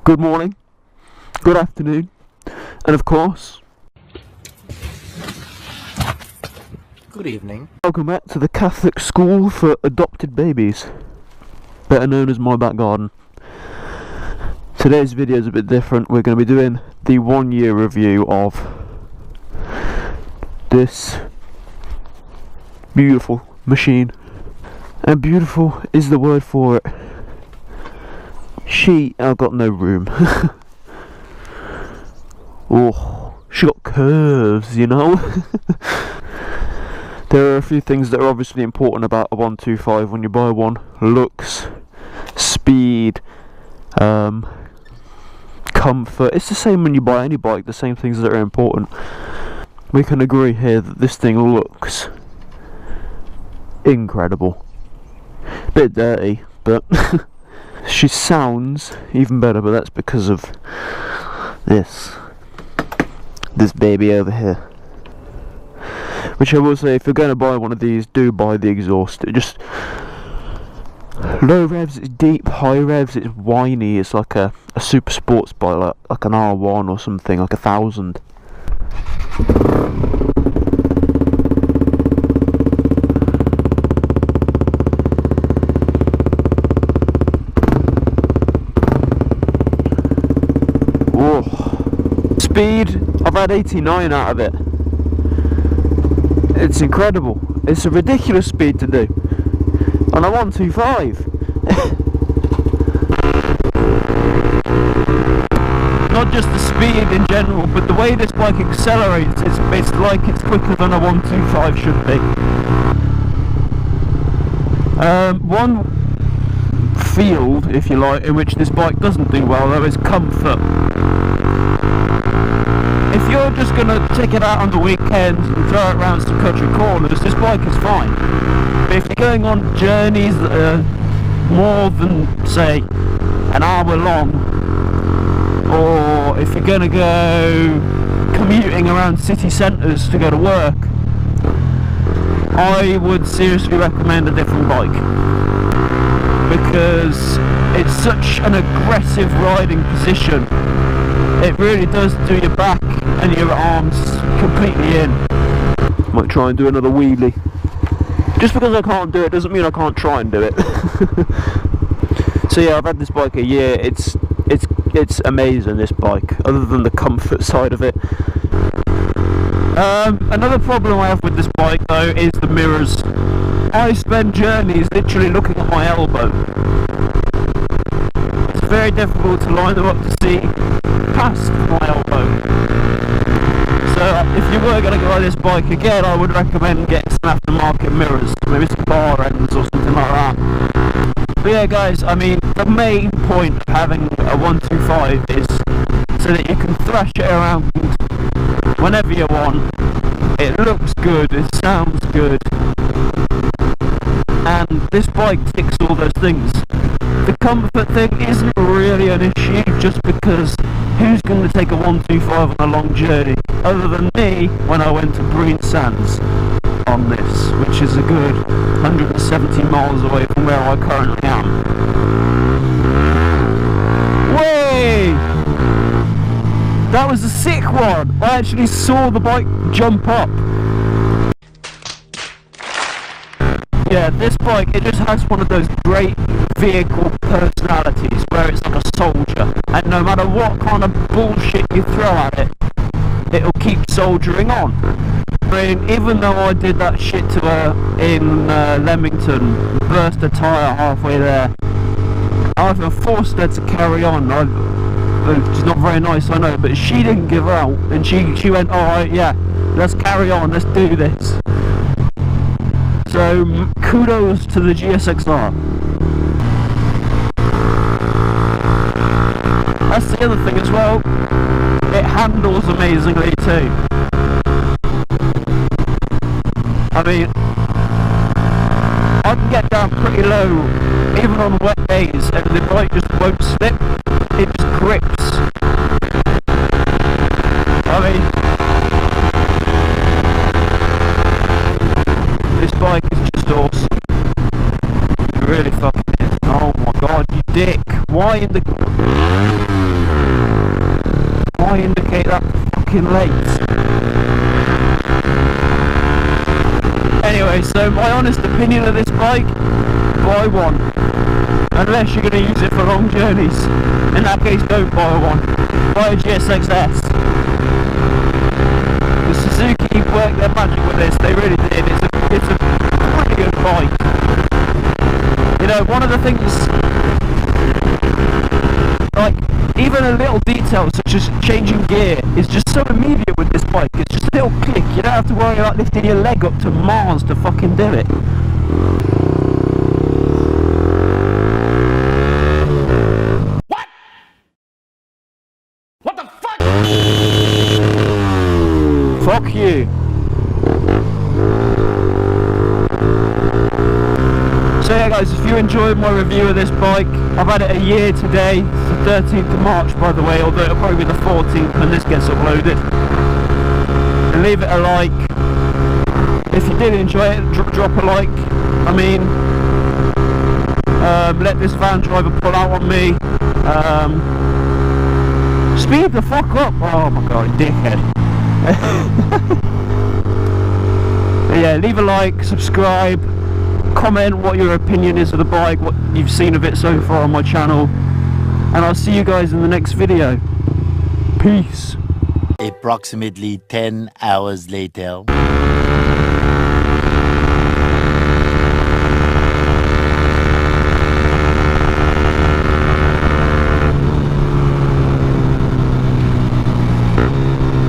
good morning, good afternoon, and of course, good evening. Welcome back to the Catholic School for Adopted Babies, better known as my back garden. Today's video is a bit different. We're going to be doing the 1 year review of this beautiful machine. And beautiful is the word for it. I've got no room. Oh, she got curves, you know. There are a few things that are obviously important about a 125 when you buy one. Looks, speed, comfort. It's the same when you buy any bike, the same things that are important. We can agree here that this thing looks incredible. Bit dirty, but she sounds even better, but that's because of this baby over here. Which I will say, if you're going to buy one of these, do buy the exhaust. It just, low revs, it's deep. High revs, it's whiny. It's like a super sports bike, like an R1 or something, like 1,000. Speed, I've had 89 out of it. It's incredible. It's a ridiculous speed to do on a 125. Not just the speed in general, but the way this bike accelerates, it's like it's quicker than a 125 should be. One field, if you like, in which this bike doesn't do well though is comfort. If you're just going to take it out on the weekend and throw it around some country corners, this bike is fine. But if you're going on journeys that are more than, say, an hour long, or if you're going to go commuting around city centres to go to work, I would seriously recommend a different bike. Because it's such an aggressive riding position. It really does do your back and your arms completely in. Might try and do another wheelie. Just because I can't do it doesn't mean I can't try and do it. So yeah, I've had this bike a year. It's amazing, this bike, other than the comfort side of it. Another problem I have with this bike though is the mirrors. I spend journeys literally looking at my elbow. It's very difficult to line them up to see past my elbow. So if you were going to go on this bike again, I would recommend getting some aftermarket mirrors, maybe some bar ends or something like that. But yeah guys, I mean, the main point of having a 125 is so that you can thrash it around whenever you want. It looks good, it sounds good, and this bike ticks all those things. The comfort thing isn't really an issue, just because who's going to take a 125 on a long journey other than me when I went to Breen Sands on this, which is a good 170 miles away from where I currently am. Way! That was a sick one! I actually saw the bike jump up. Yeah, this bike, it just has one of those great vehicle personalities where it's like a soldier, and no matter what kind of bullshit you throw at it, it'll keep soldiering on. I mean, even though I did that shit to her in Leamington, burst a tyre halfway there, I've forced her to carry on. It's not very nice, I know, but she didn't give out, and she went, alright, yeah, let's carry on, let's do this. So, kudos to the gsxr. That's the other thing as well, it handles amazingly too. I mean, I can get down pretty low, even on wet days, and the bike just won't slip, it just grips. I mean, this bike is just awesome. It really fucking is. Oh my god, you dick. Why indicate that fucking late? Anyway, so my honest opinion of this bike, buy one. Unless you're going to use it for long journeys. In that case, don't buy one. Buy a gsxr. The Suzuki worked their magic with this, they really did. It's a pretty good bike. You know, one of the things, like, even a little detail such as changing gear is just so immediate with this bike. It's just a little click. You don't have to worry about lifting your leg up to Mars to fucking do it. What? What the fuck? Fuck you. So yeah guys, if you enjoyed my review of this bike, I've had it a year today. It's the 13th of March by the way, although it'll probably be the 14th when this gets uploaded. And leave it a like. If you did enjoy it, drop a like. I mean, let this van driver pull out on me. Speed the fuck up! Oh my god, dickhead. But yeah, leave a like, subscribe, comment what your opinion is of the bike, what you've seen of it so far on my channel, and I'll see you guys in the next video. Peace. Approximately 10 hours later.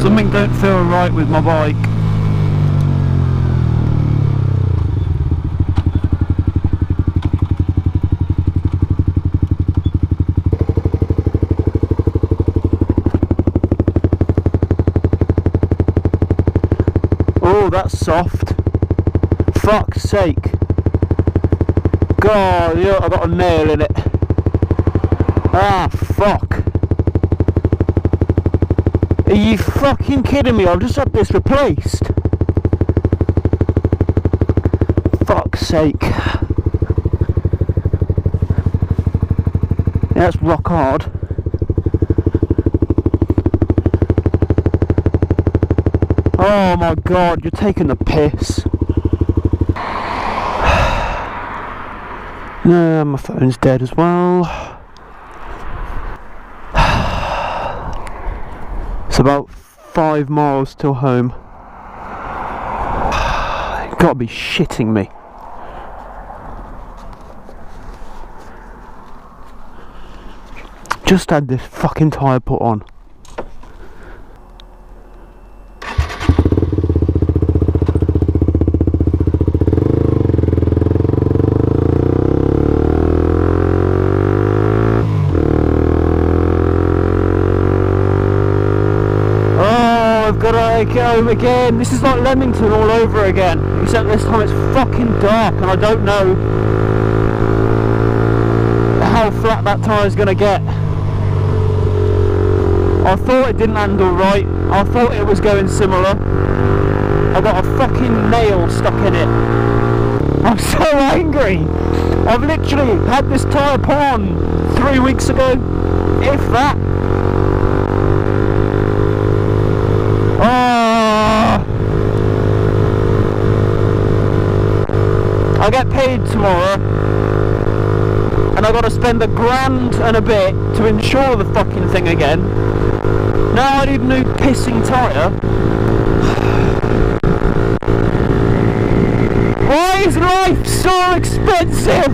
Something don't feel right with my bike. Oh, that's soft. Fuck's sake. God, yeah, I got a nail in it. Ah, fuck. Are you fucking kidding me? I've just had this replaced. Fuck's sake. Yeah, that's rock hard. Oh my god, you're taking the piss. My phone's dead as well. It's about 5 miles till home. You gotta be shitting me. Just had this fucking tyre put on. Take it home again. This is like Leamington all over again, except this time it's fucking dark and I don't know how flat that tyre is going to get. I thought it didn't handle right. I thought it was going similar. I got a fucking nail stuck in it. I'm so angry. I've literally had this tyre put on 3 weeks ago, if that. I get paid tomorrow and I gotta spend $1,000 and a bit to insure the fucking thing again. Now I need a new pissing tyre. Why is life so expensive?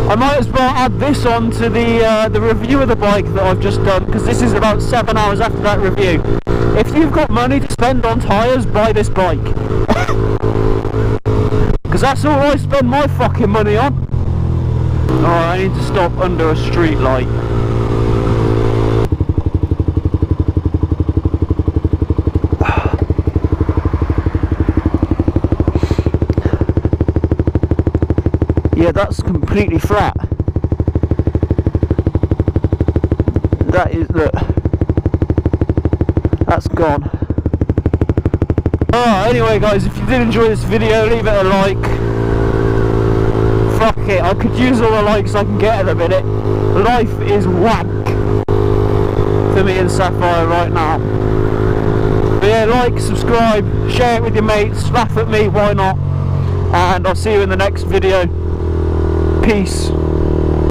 I might as well add this on to the review of the bike that I've just done, because this is about 7 hours after that review. If you've got money to spend on tyres, buy this bike. Because that's all I spend my fucking money on. Alright, I need to stop under a street light. Yeah, that's completely flat. That is, look. That's gone. Alright, anyway guys, if you did enjoy this video, leave it a like. fuck it, I could use all the likes I can get at the minute. Life is wank for me and Sapphire right now. But yeah, like, subscribe, share it with your mates, laugh at me, why not? And I'll see you in the next video. Peace.